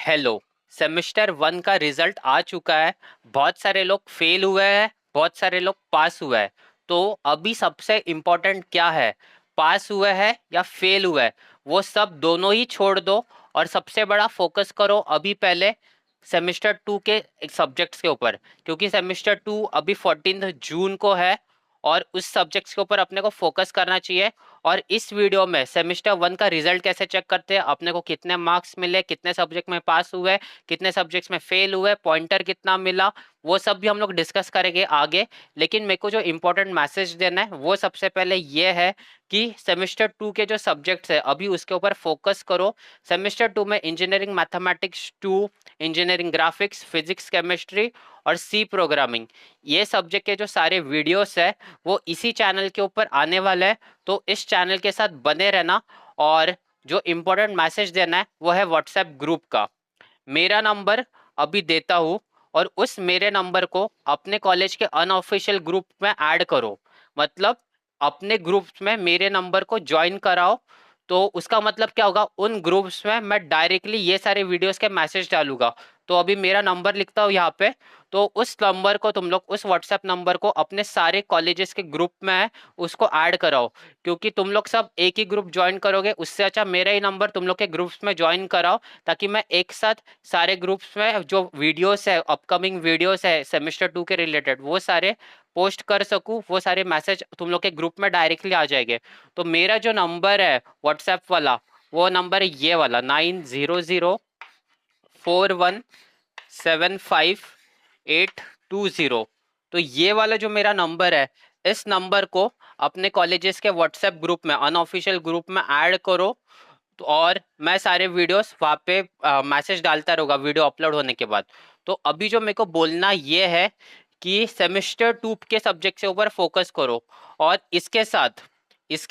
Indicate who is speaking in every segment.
Speaker 1: Hello. Semester one का result आ चुका है। बहुत सारे लोग फेल हुए हैं, बहुत सारे लोग पास हुए हैं। तो अभी सबसे इम्पोर्टेंट क्या है, पास हुए हैं या फेल हुए हैं, वो सब दोनों ही छोड़ दो और सबसे बड़ा फोकस करो अभी पहले सेमेस्टर टू के सब्जेक्ट्स के ऊपर। क्योंकि सेमेस्टर टू अभी 14 जून को है और उस सब्जेक्ट्स के ऊपर अपने को फोकस करना चाहिए। और इस वीडियो में सेमेस्टर वन का रिजल्ट कैसे चेक करते हैं, अपने को कितने मार्क्स मिले, कितने सब्जेक्ट में पास हुए, कितने सब्जेक्ट्स में फेल हुए, पॉइंटर कितना मिला, वो सब भी हम लोग डिस्कस करेंगे आगे। लेकिन मेरे को जो इम्पोर्टेंट मैसेज देना है वो सबसे पहले ये है कि सेमेस्टर टू के जो सब्जेक्ट्स है अभी उसके ऊपर फोकस करो। सेमेस्टर टू में engineering mathematics two, engineering graphics, physics, chemistry और सी प्रोग्रामिंग, ये सब्जेक्ट के जो सारे वीडियोस है वो इसी चैनल के ऊपर आने वाले हैं। तो इस चैनल के साथ बने रहना। और जो इम्पोर्टेंट मैसेज देना है वो है व्हाट्सएप ग्रुप का। मेरा नंबर अभी देता हूँ और उस मेरे नंबर को अपने कॉलेज के अनऑफिशियल ग्रुप में ऐड करो। मतलब अपने ग्रुप्स में मेरे नंबर को ज्वाइन कराओ। तो उसका मतलब क्या होगा, उन ग्रुप्स में मैं डायरेक्टली ये सारे वीडियोस के मैसेज डालूंगा। तो अभी मेरा नंबर लिखता हूँ यहाँ पे। तो उस नंबर को तुम लोग, उस व्हाट्सएप नंबर को अपने सारे कॉलेजेस के ग्रुप में है उसको ऐड कराओ। क्योंकि तुम लोग सब एक ही ग्रुप ज्वाइन करोगे, उससे अच्छा मेरा ही नंबर तुम लोग के ग्रुप्स में ज्वाइन कराओ, ताकि मैं एक साथ सारे ग्रुप्स में जो वीडियोस है, अपकमिंग वीडियोस है सेमेस्टर टू के रिलेटेड, वो सारे पोस्ट कर सकूं। वो सारे मैसेज तुम लोग के ग्रुप में डायरेक्टली आ जाएंगे। तो मेरा जो नंबर है व्हाट्सएप वाला, वो नंबर है ये वाला 9004175820। तो ये वाला जो मेरा नंबर है, इस नंबर को अपने कॉलेजेस के व्हाट्सएप ग्रुप में, अनऑफिशियल ग्रुप में ऐड करो। तो और मैं सारे वीडियोस वहाँ पे मैसेज डालता रहूँगा वीडियो अपलोड होने के बाद। तो अभी जो मेरे को बोलना ये है कि सेमेस्टर टू के सब्जेक्ट के ऊपर फोकस करो। और इसके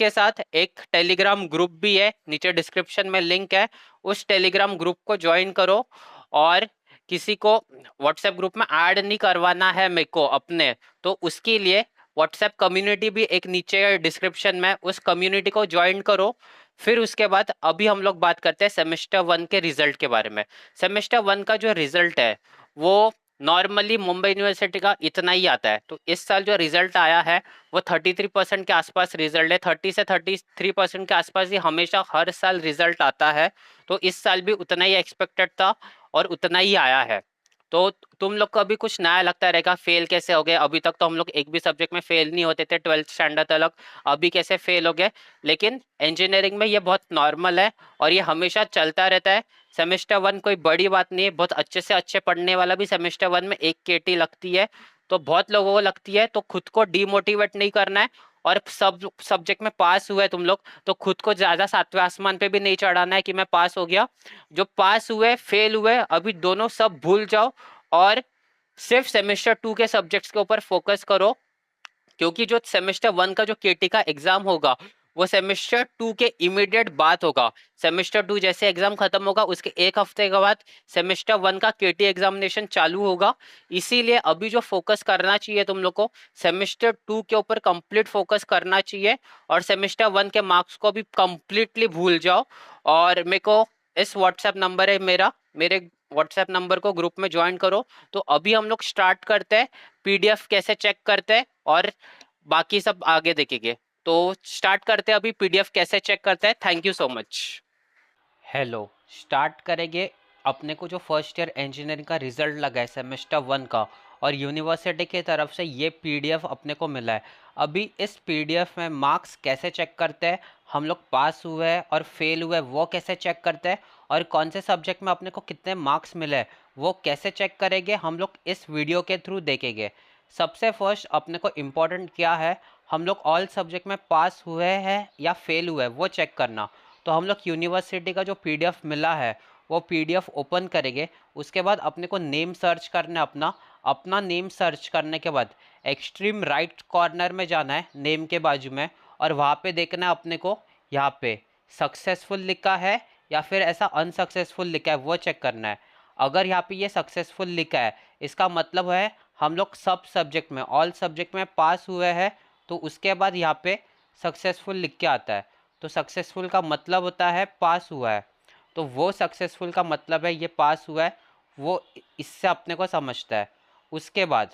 Speaker 1: साथ एक टेलीग्राम ग्रुप भी है, नीचे डिस्क्रिप्शन में लिंक है, उस टेलीग्राम ग्रुप को ज्वाइन करो। और किसी को व्हाट्सएप ग्रुप में ऐड नहीं करवाना है मेरे को अपने, तो उसके लिए व्हाट्सएप कम्युनिटी भी एक नीचे डिस्क्रिप्शन में, उस कम्युनिटी को ज्वाइन करो। फिर उसके बाद अभी हम लोग बात करते हैं सेमेस्टर वन के रिजल्ट के बारे में। सेमेस्टर वन का जो रिजल्ट है वो नॉर्मली मुंबई यूनिवर्सिटी का इतना ही आता है। तो इस साल जो रिजल्ट आया है वो 33% के आसपास रिजल्ट है। 30 से 33% के आसपास ही हमेशा हर साल रिजल्ट आता है। तो इस साल भी उतना ही एक्सपेक्टेड था और उतना ही आया है। तो तुम लोग को अभी कुछ नया लगता रहेगा, फेल कैसे हो गए, अभी तक तो हम लोग एक भी सब्जेक्ट में फेल नहीं होते थे 12th स्टैंडर्ड तक, अभी कैसे फेल हो गए। लेकिन इंजीनियरिंग में ये बहुत नॉर्मल है और ये हमेशा चलता रहता है। सेमेस्टर वन कोई बड़ी बात नहीं है, बहुत अच्छे से अच्छे पढ़ने वाला भी सेमेस्टर वन में एक केटी लगती है। तो बहुत लोगों को लगती है, तो खुद को डीमोटिवेट नहीं करना है। और सब सब्जेक्ट में पास हुए तुम लोग, तो खुद को ज्यादा सातवें आसमान पे भी नहीं चढ़ाना है कि मैं पास हो गया। जो पास हुए फेल हुए अभी दोनों सब भूल जाओ और सिर्फ सेमेस्टर टू के सब्जेक्ट्स के ऊपर फोकस करो। क्योंकि जो सेमेस्टर वन का जो केटी का एग्जाम होगा वो सेमेस्टर टू के इमीडिएट बाद होगा। सेमेस्टर टू जैसे एग्जाम खत्म होगा उसके एक हफ्ते के बाद सेमेस्टर वन का केटी एग्जामिनेशन चालू होगा। इसीलिए अभी जो फोकस करना चाहिए तुम लोग को, सेमेस्टर टू के ऊपर कंप्लीट फोकस करना चाहिए। और सेमेस्टर वन के मार्क्स को भी कंप्लीटली भूल जाओ। और मेरे को इस व्हाट्सएप नंबर है मेरा, मेरे व्हाट्सएप नंबर को ग्रुप में ज्वाइन करो। तो अभी हम लोग स्टार्ट करते हैं, पीडीएफ कैसे चेक करते हैं और बाकी सब आगे देखेंगे। तो स्टार्ट करते हैं, अभी पीडीएफ कैसे चेक करते हैं। Thank you so much. Hello. Start करेंगे। अपने को जो फर्स्ट ईयर इंजीनियरिंग का रिजल्ट लगा है सेमेस्टर वन का, और यूनिवर्सिटी की तरफ से ये पीडीएफ अपने को मिला है। अभी इस पीडीएफ में मार्क्स कैसे चेक करते हैं, हम लोग पास हुए हैं और फेल हुए वो कैसे चेक करते हैं, और कौन से सब्जेक्ट में अपने को कितने मार्क्स मिले हैं वो कैसे चेक करेंगे, हम लोग इस वीडियो के थ्रू देखेंगे। सबसे फर्स्ट अपने को इम्पोर्टेंट क्या है, हम लोग ऑल सब्जेक्ट में पास हुए हैं या फेल हुए वो चेक करना। तो हम लोग यूनिवर्सिटी का जो पीडीएफ मिला है वो पीडीएफ ओपन करेंगे। उसके बाद अपने को नेम सर्च करना है अपना। अपना नेम सर्च करने के बाद एक्सट्रीम राइट कॉर्नर में जाना है नेम के बाजू में, और वहाँ पे देखना है अपने को यहाँ पे सक्सेसफुल लिखा है या फिर ऐसा अनसक्सेसफुल लिखा है वो चेक करना है। अगर यहाँ पे ये सक्सेसफुल लिखा है इसका मतलब है हम लोग सब सब्जेक्ट में, ऑल सब्जेक्ट में पास हुए हैं। तो उसके बाद यहाँ पे सक्सेसफुल लिख के आता है। तो सक्सेसफुल का मतलब होता है पास हुआ है। तो वो सक्सेसफुल का मतलब है ये पास हुआ है, वो इससे अपने को समझता है। उसके बाद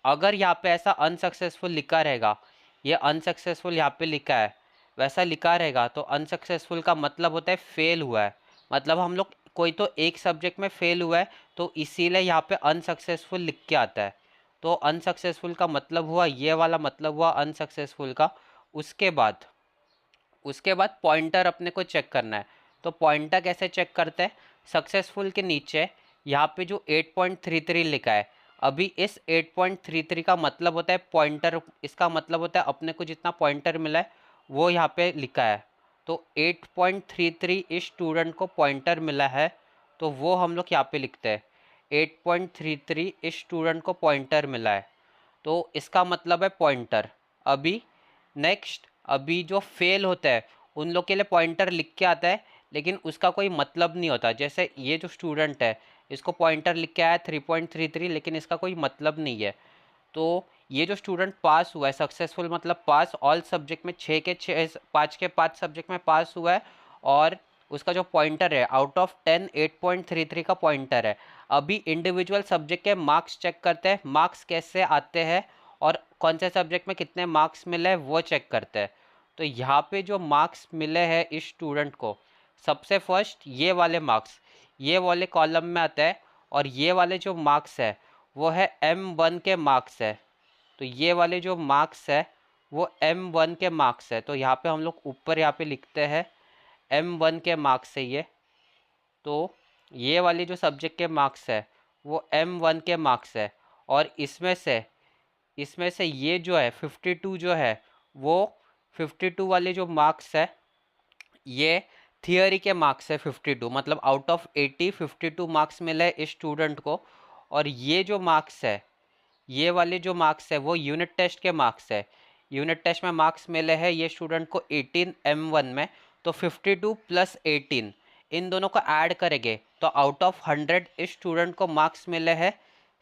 Speaker 1: अगर यहाँ पे ऐसा अनसक्सेसफुल लिखा रहेगा, ये अनसक्सेसफुल यहाँ पे लिखा है, वैसा लिखा रहेगा, तो अनसक्सेसफुल का मतलब होता है फेल हुआ है। मतलब हम लोग कोई तो एक सब्जेक्ट में फेल हुआ है, तो इसीलिए यहाँ पे अनसक्सेसफुल लिख के आता है। तो अनसक्सेसफुल का मतलब हुआ ये वाला, मतलब हुआ अनसक्सेसफुल का। उसके बाद पॉइंटर अपने को चेक करना है। तो पॉइंटर कैसे चेक करते हैं? सक्सेसफुल के नीचे यहाँ पे जो 8.33 लिखा है, अभी इस 8.33 का मतलब होता है पॉइंटर, इसका मतलब होता है अपने को जितना पॉइंटर मिला है वो यहाँ पे लिखा है। तो 8.33 इस स्टूडेंट को पॉइंटर मिला है, तो वो हम लोग यहाँ पे लिखते हैं 8.33 इस स्टूडेंट को पॉइंटर मिला है, तो इसका मतलब है पॉइंटर। अभी नेक्स्ट, अभी जो फेल होता है उन लोग के लिए पॉइंटर लिख के आता है, लेकिन उसका कोई मतलब नहीं होता। जैसे ये जो स्टूडेंट है, इसको पॉइंटर लिख के आया 3.33, लेकिन इसका कोई मतलब नहीं है। तो ये जो स्टूडेंट पास हुआ है, सक्सेसफुल मतलब पास, ऑल सब्जेक्ट में 6 के 6, 5 के 5 सब्जेक्ट में पास हुआ है, और उसका जो पॉइंटर है आउट ऑफ 10 8.33 का पॉइंटर है। अभी इंडिविजुअल सब्जेक्ट के मार्क्स चेक करते हैं, मार्क्स कैसे आते हैं और कौन से सब्जेक्ट में कितने मार्क्स मिले हैं वो चेक करते हैं। तो यहाँ पे जो मार्क्स मिले हैं इस स्टूडेंट को, सबसे फर्स्ट ये वाले मार्क्स ये वाले कॉलम में आता है, और ये वाले जो मार्क्स है वो है M1 के मार्क्स है। तो ये वाले जो मार्क्स है वो M1 के मार्क्स है। तो यहाँ पे हम लोग ऊपर यहाँ पे लिखते हैं M1 के मार्क्स है ये। तो ये वाली जो सब्जेक्ट के मार्क्स है वो M1 के मार्क्स है, और इसमें से ये जो है 52 जो है, वो 52 वाले जो मार्क्स है ये थियोरी के मार्क्स है 52, मतलब आउट ऑफ 80 52 मार्क्स मिले इस स्टूडेंट को। और ये जो मार्क्स है, ये वाले जो मार्क्स है वो यूनिट टेस्ट के मार्क्स है। यूनिट टेस्ट में मार्क्स मिले हैं ये स्टूडेंट को 18 M1 में। तो 52 प्लस 18 इन दोनों को ऐड करेंगे तो आउट ऑफ 100 इस स्टूडेंट को मार्क्स मिले हैं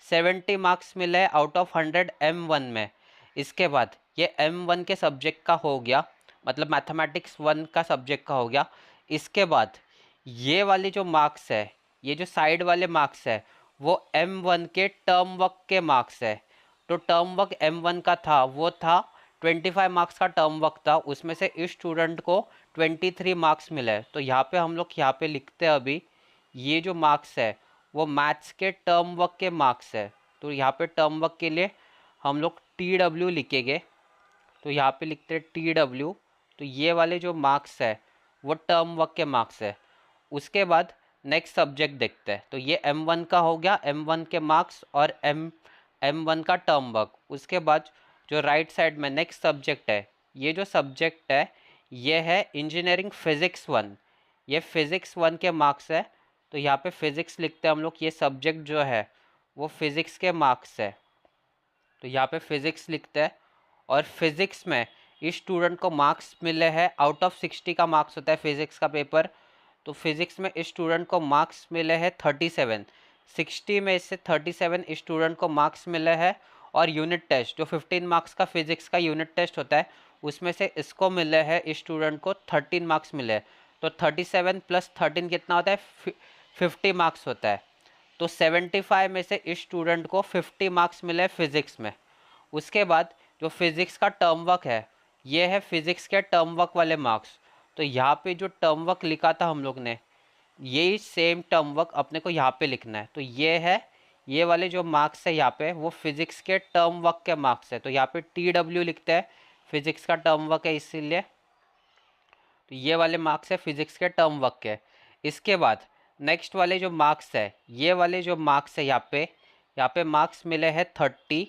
Speaker 1: 70 मार्क्स मिले हैं आउट ऑफ 100 M1 में। इसके बाद ये M1 के सब्जेक्ट का हो गया, मतलब मैथमेटिक्स 1 का सब्जेक्ट का हो गया। इसके बाद ये वाले जो मार्क्स है, ये जो साइड वाले मार्क्स है वो M1 के टर्म वर्क के मार्क्स है। तो टर्म वर्क M1 का था, वो था 25 मार्क्स का टर्म वर्क था, उसमें से इस स्टूडेंट को 23 मार्क्स मिले। तो यहाँ पे हम लोग यहाँ पे लिखते हैं अभी ये जो मार्क्स है वो मैथ्स के टर्म वर्क के मार्क्स है। तो यहाँ पे टर्म वर्क के लिए हम लोग TW लिखेंगे। तो यहाँ पे लिखते हैं TW। तो ये वाले जो मार्क्स है वो टर्म वर्क के मार्क्स है। उसके बाद नेक्स्ट सब्जेक्ट देखते हैं। तो ये M1 का हो गया, M1 के मार्क्स और M1 का टर्म वर्क। उसके बाद जो राइट साइड में नेक्स्ट सब्जेक्ट है, ये जो सब्जेक्ट है ये है इंजीनियरिंग फिज़िक्स 1। ये फिज़िक्स 1 के मार्क्स है। तो यहाँ पे फिज़िक्स लिखते हैं हम लोग, ये सब्जेक्ट जो है वो फिज़िक्स के मार्क्स है। तो यहाँ पे फिज़िक्स लिखते हैं, और फिज़िक्स में इस स्टूडेंट को मार्क्स मिले हैं आउट ऑफ 60 का मार्क्स होता है फिज़िक्स का पेपर। तो फिज़िक्स में इस स्टूडेंट को मार्क्स मिले हैं 37, 60 में से 37 इस स्टूडेंट को मार्क्स मिले हैं। और यूनिट टेस्ट जो 15 मार्क्स का फिज़िक्स का यूनिट टेस्ट होता है उसमें से इसको मिले हैं इस स्टूडेंट को 13 मार्क्स मिले हैं। तो 37 प्लस 13 कितना होता है? 50 मार्क्स होता है। तो 75 में से इस स्टूडेंट को 50 मार्क्स मिले फिज़िक्स में। उसके बाद जो फिज़िक्स का टर्म वर्क है, ये है फिज़िक्स के टर्म वर्क वाले मार्क्स। तो यहाँ पे जो टर्म वर्क लिखा था हम लोग ने, यही सेम टर्म वर्क अपने को यहाँ पे लिखना है। तो ये है, ये वाले जो मार्क्स है यहाँ पे वो फिज़िक्स के टर्म वर्क के मार्क्स है। तो यहाँ पे TW लिखते हैं, फिज़िक्स का टर्म वर्क है इसीलिए। तो ये वाले मार्क्स है फिज़िक्स के टर्म वर्क के। इसके बाद नेक्स्ट वाले जो मार्क्स है, ये वाले जो मार्क्स है यहाँ पे मार्क्स मिले हैं 30।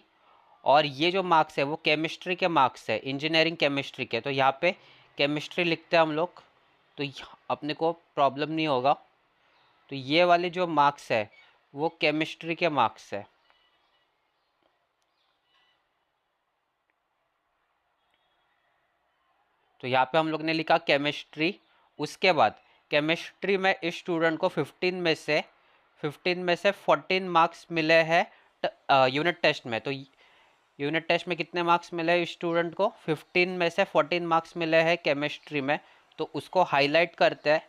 Speaker 1: और ये जो मार्क्स है वो केमिस्ट्री के मार्क्स है, इंजीनियरिंग केमिस्ट्री के। तो यहाँ पे केमिस्ट्री लिखते हैं हम लोग, तो अपने को प्रॉब्लम नहीं होगा। तो ये वाले जो मार्क्स है वो केमिस्ट्री के मार्क्स है। तो यहाँ पे हम लोग ने लिखा केमिस्ट्री। उसके बाद केमिस्ट्री में इस स्टूडेंट को 15 में से 14 मार्क्स मिले हैं यूनिट टेस्ट में। तो यूनिट टेस्ट में कितने मार्क्स मिले हैं इस स्टूडेंट को? 15 में से 14 मार्क्स मिले हैं केमिस्ट्री में। तो उसको हाईलाइट करते हैं।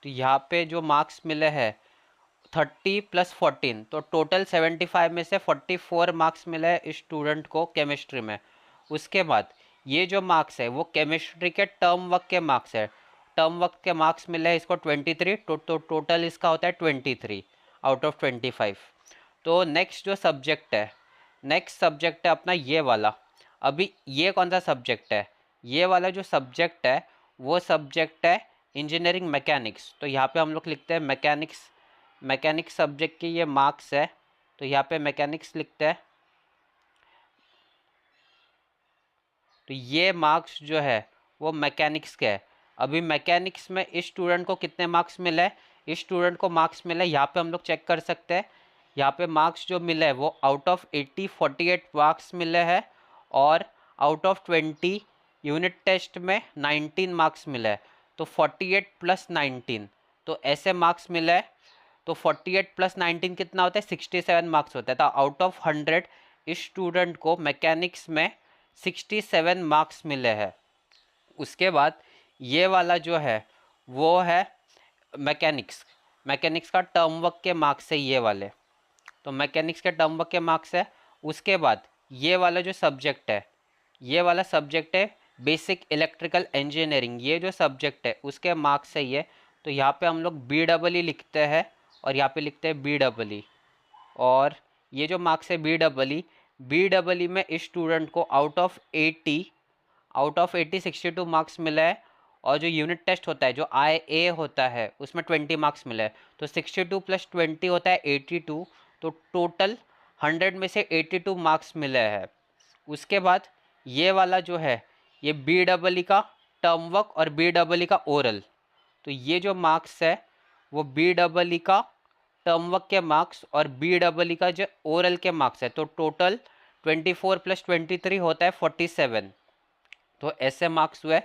Speaker 1: तो यहाँ पे जो मार्क्स मिले हैं 30 + 14, तो टोटल 75 में से 44 मार्क्स मिले हैं इस स्टूडेंट को केमिस्ट्री में। उसके बाद ये जो मार्क्स है वो केमिस्ट्री के टर्म वर्क के मार्क्स है। टर्म वर्क के मार्क्स मिले हैं इसको 23, तो टोटल इसका होता है 23 आउट ऑफ 25। तो नेक्स्ट जो सब्जेक्ट है, नेक्स्ट सब्जेक्ट है अपना ये वाला। अभी ये कौन सा सब्जेक्ट है? ये वाला जो सब्जेक्ट है वो सब्जेक्ट है इंजीनियरिंग मैकेनिक्स। तो यहाँ पे हम लोग लिखते हैं मैकेनिक्स। मैकेनिक्स सब्जेक्ट की ये मार्क्स है, तो यहाँ पे मैकेनिक्स लिखते हैं। तो ये मार्क्स जो है वो मैकेनिक्स के है। अभी मैकेनिक्स में इस स्टूडेंट को कितने मार्क्स मिले हैं? इस स्टूडेंट को मार्क्स मिले, यहाँ पे हम लोग चेक कर सकते हैं। यहाँ पे मार्क्स जो मिले हैं वो आउट ऑफ 80 48 मार्क्स मिले हैं, और आउट ऑफ 20 यूनिट टेस्ट में 19 मार्क्स मिले हैं। तो 48 + 19, तो ऐसे मार्क्स मिले हैं। तो 48 + 19 कितना होता है? 67 मार्क्स होता है। तो आउट ऑफ 100 इस स्टूडेंट को मैकेनिक्स में 67 मार्क्स मिले हैं। उसके बाद ये वाला जो है वो है मैकेनिक्स। मैकेनिक्स का टर्म वर्क के मार्क्स है ये वाले, तो मैकेनिक्स के टर्म वर्क के मार्क्स है। उसके बाद ये वाला जो सब्जेक्ट है, ये वाला सब्जेक्ट है बेसिक इलेक्ट्रिकल इंजीनियरिंग। ये जो सब्जेक्ट है उसके मार्क्स है ये। तो यहाँ पे हम लोग BEE लिखते हैं, और यहाँ पे लिखते हैं BEE। और ये जो मार्क्स है BEE में इस स्टूडेंट को आउट ऑफ 80 62 मार्क्स मिला है। और जो यूनिट टेस्ट होता है, जो IA होता है, उसमें 20 मार्क्स मिले हैं। तो 62 + 20 होता है 82। तो टोटल 100 में से 82 मार्क्स मिले हैं। उसके बाद ये वाला जो है ये BEE का टर्म वर्क और BEE का ओरल। तो ये जो मार्क्स है वो BEE का टर्म वर्क के मार्क्स और BEE का जो ओरल के मार्क्स है। तो टोटल 24 + 23 होता है 47। तो ऐसे मार्क्स हुए।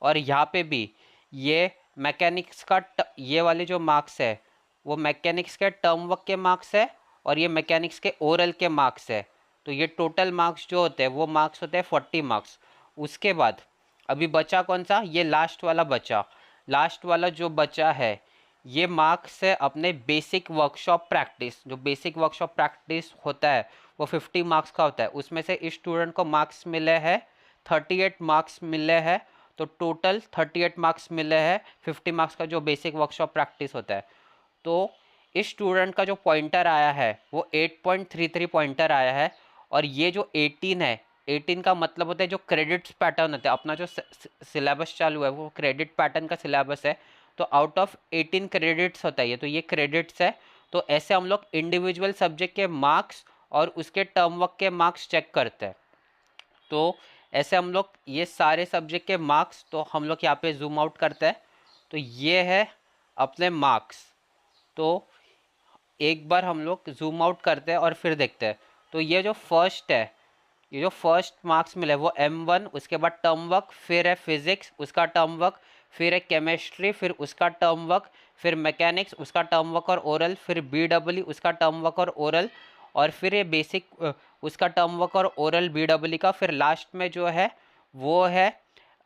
Speaker 1: और यहाँ पे भी ये मैकेनिक्स का ये वाले जो मार्क्स है वो मैकेनिक्स के टर्म वर्क के मार्क्स है, और ये मैकेनिक्स के ओरल के मार्क्स है। तो ये टोटल मार्क्स जो होते हैं वो मार्क्स होते हैं 40 मार्क्स। उसके बाद अभी बचा कौन सा? ये लास्ट वाला बचा। लास्ट वाला जो बचा है ये मार्क्स है अपने बेसिक वर्कशॉप प्रैक्टिस। जो बेसिक वर्कशॉप प्रैक्टिस होता है वो 50 मार्क्स का होता है। उसमें से इस स्टूडेंट को मार्क्स मिले हैं 38 मार्क्स मिले हैं। तो टोटल 38 मार्क्स मिले हैं 50 मार्क्स का जो बेसिक वर्कशॉप प्रैक्टिस होता है। तो इस स्टूडेंट का जो पॉइंटर आया है वो 8.33 पॉइंटर आया है। और ये जो 18 है, 18 का मतलब होता है जो क्रेडिट्स पैटर्न होता है, अपना जो सिलेबस चालू है वो क्रेडिट पैटर्न का सिलेबस है। तो आउट ऑफ 18 क्रेडिट्स होता है ये, तो ये क्रेडिट्स है। तो ऐसे हम लोग इंडिविजुअल सब्जेक्ट के मार्क्स और उसके टर्म वर्क के मार्क्स चेक करते हैं। तो ऐसे हम लोग ये सारे सब्जेक्ट के मार्क्स, तो हम लोग यहाँ पे जूम आउट करते हैं। तो ये है अपने मार्क्स। तो एक बार हम लोग जूम आउट करते हैं और फिर देखते हैं। तो ये जो फर्स्ट है, ये जो फर्स्ट मार्क्स मिले वो M1, उसके बाद टर्म वर्क, फिर है फिजिक्स उसका टर्म वर्क, फिर है केमिस्ट्री, फिर उसका टर्म वर्क, फिर मैकेनिक्स उसका टर्म वर्क और ओरल, फिर BEE उसका टर्म वर्क और ओरल, और फिर ये बेसिक उसका टर्म वर्क और ओरल BEE का। फिर लास्ट में जो है वो है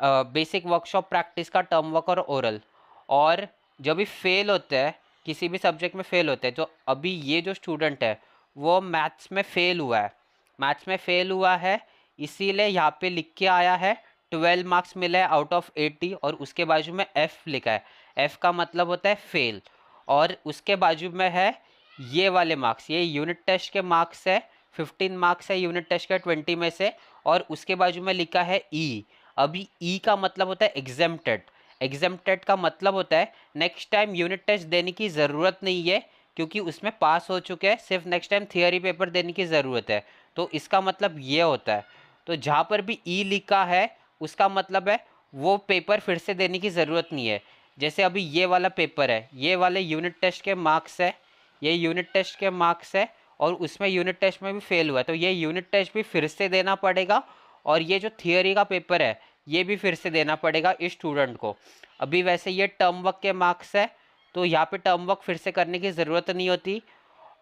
Speaker 1: बेसिक वर्कशॉप प्रैक्टिस का टर्म वर्क और ओरल। और जब भी फेल होते हैं, किसी भी सब्जेक्ट में फेल होते हैं, तो अभी ये जो स्टूडेंट है वो मैथ्स में फेल हुआ है। मैथ्स में फेल हुआ है इसीलिए यहाँ पे लिख के आया है 12 मार्क्स मिले हैं आउट ऑफ 80, और उसके बाजू में F लिखा है। F का मतलब होता है फेल। और उसके बाजू में है ये वाले मार्क्स, ये यूनिट टेस्ट के मार्क्स है। 15 मार्क्स है यूनिट टेस्ट के 20 में से। और उसके बाजू में लिखा है E। अभी E का मतलब होता है एग्जेम्प्टेड। एग्जेम्प्टेड का मतलब होता है नेक्स्ट टाइम यूनिट टेस्ट देने की ज़रूरत नहीं है, क्योंकि उसमें पास हो चुके हैं, सिर्फ नेक्स्ट टाइम थियोरी पेपर देने की ज़रूरत है। तो इसका मतलब ये होता है। तो जहाँ पर भी ई लिखा है उसका मतलब है वो पेपर फिर से देने की ज़रूरत नहीं है। जैसे अभी ये वाला पेपर है, ये वाले यूनिट टेस्ट के मार्क्स है, ये यूनिट टेस्ट के मार्क्स है, और उसमें यूनिट टेस्ट में भी फेल हुआ है, तो ये यूनिट टेस्ट भी फिर से देना पड़ेगा। और ये जो थियोरी का पेपर है ये भी फिर से देना पड़ेगा इस स्टूडेंट को। अभी वैसे ये टर्म वर्क के मार्क्स है, तो यहाँ पे टर्म वर्क फिर से करने की ज़रूरत नहीं होती।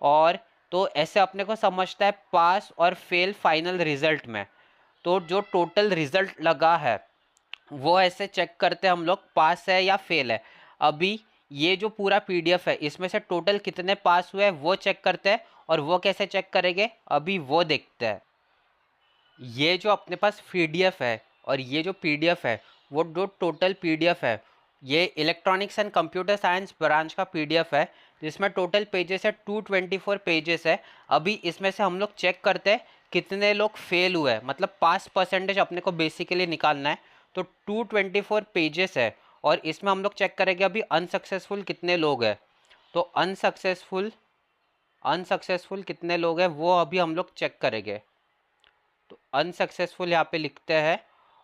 Speaker 1: और तो ऐसे अपने को समझता है पास और फेल फाइनल रिजल्ट में। तो जो टोटल रिजल्ट लगा है वो ऐसे चेक करते हैं हम लोग पास है या फेल है। अभी ये जो पूरा पीडीएफ है इसमें से टोटल कितने पास हुए वो चेक करते हैं। और वो कैसे चेक करेंगे अभी वो देखते हैं। ये जो अपने पास पीडीएफ है और ये जो पीडीएफ है वो जो टोटल पीडीएफ है ये electronics and computer science branch का पीडीएफ है, जिसमें टोटल पेजेस है 224 पेजेस है। अभी इसमें से हम लोग चेक करते हैं कितने लोग फेल हुए हैं, मतलब पास परसेंटेज अपने को बेसिकली निकालना है। तो 224 पेजेस है और इसमें हम लोग चेक करेंगे अभी अनसक्सेसफुल कितने लोग हैं। तो अनसक्सेसफुल कितने लोग हैं वो अभी हम लोग चेक करेंगे। तो अनसक्सेसफुल यहाँ पे लिखते हैं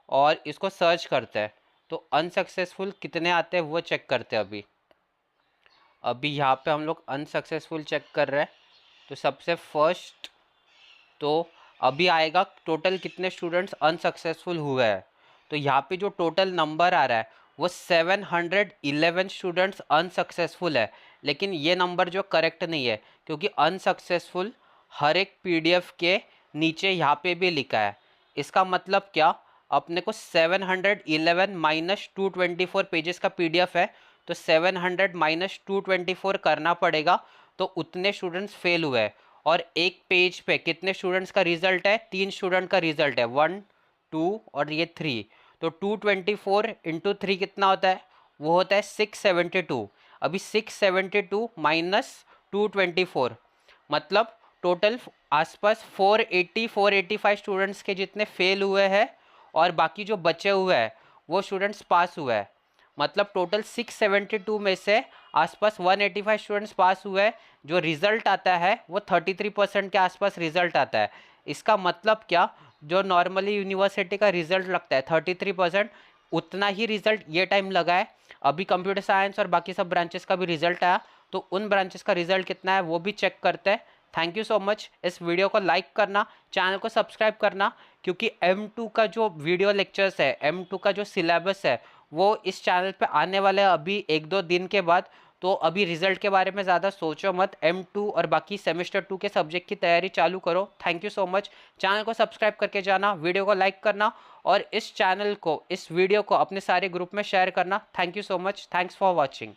Speaker 1: और इसको सर्च करते हैं। तो अनसक्सेसफुल कितने आते हैं वो चेक करते हैं। अभी यहाँ पे हम लोग अनसक्सेसफुल चेक कर रहे हैं। तो सबसे फर्स्ट तो अभी आएगा टोटल कितने स्टूडेंट्स अनसक्सेसफुल हुए हैं। तो यहाँ पे जो टोटल नंबर आ रहा है वो 711 स्टूडेंट्स अनसक्सेसफुल है। लेकिन ये नंबर जो करेक्ट नहीं है, क्योंकि अनसक्सेसफुल हर एक पीडीएफ के नीचे यहाँ पे भी लिखा है। इसका मतलब क्या, अपने को 711 माइनस 224 पेजेस का पीडीएफ है तो 700 माइनस 224 करना पड़ेगा। तो उतने स्टूडेंट्स फेल हुए हैं। और एक पेज पे कितने स्टूडेंट्स का रिजल्ट है, 3 स्टूडेंट का रिजल्ट है, 1 2 और ये 3। तो 224 इंटू 3 कितना होता है, वो होता है 672। अभी 672 माइनस 224 मतलब टोटल आसपास 485 स्टूडेंट्स के जितने फेल हुए हैं और बाकी जो बचे हुए हैं वो स्टूडेंट्स पास हुए हैं। मतलब टोटल 672 में से आसपास 185 स्टूडेंट्स पास हुए हैं। जो रिजल्ट आता है वो 33% के आसपास रिजल्ट आता है। इसका मतलब क्या, जो नॉर्मली यूनिवर्सिटी का रिजल्ट लगता है 33%, उतना ही रिजल्ट ये टाइम लगा है। अभी कंप्यूटर साइंस और बाकी सब ब्रांचेस का भी रिजल्ट आया, तो उन ब्रांचेस का रिजल्ट कितना है वो भी चेक करते हैं। Thank you so much. इस वीडियो को लाइक करना, चैनल को सब्सक्राइब करना, क्योंकि M2 का जो वीडियो लेक्चर्स है, M2 का जो सिलेबस है वो इस चैनल पे आने वाले अभी 1-2 दिन के बाद। तो अभी रिजल्ट के बारे में ज़्यादा सोचो मत, M2 और बाकी सेमेस्टर 2 के सब्जेक्ट की तैयारी चालू करो। Thank you so much. Channel को सब्सक्राइब करके जाना, वीडियो को लाइक करना और इस वीडियो को अपने सारे ग्रुप में शेयर करना। Thank you so much. Thanks for watching.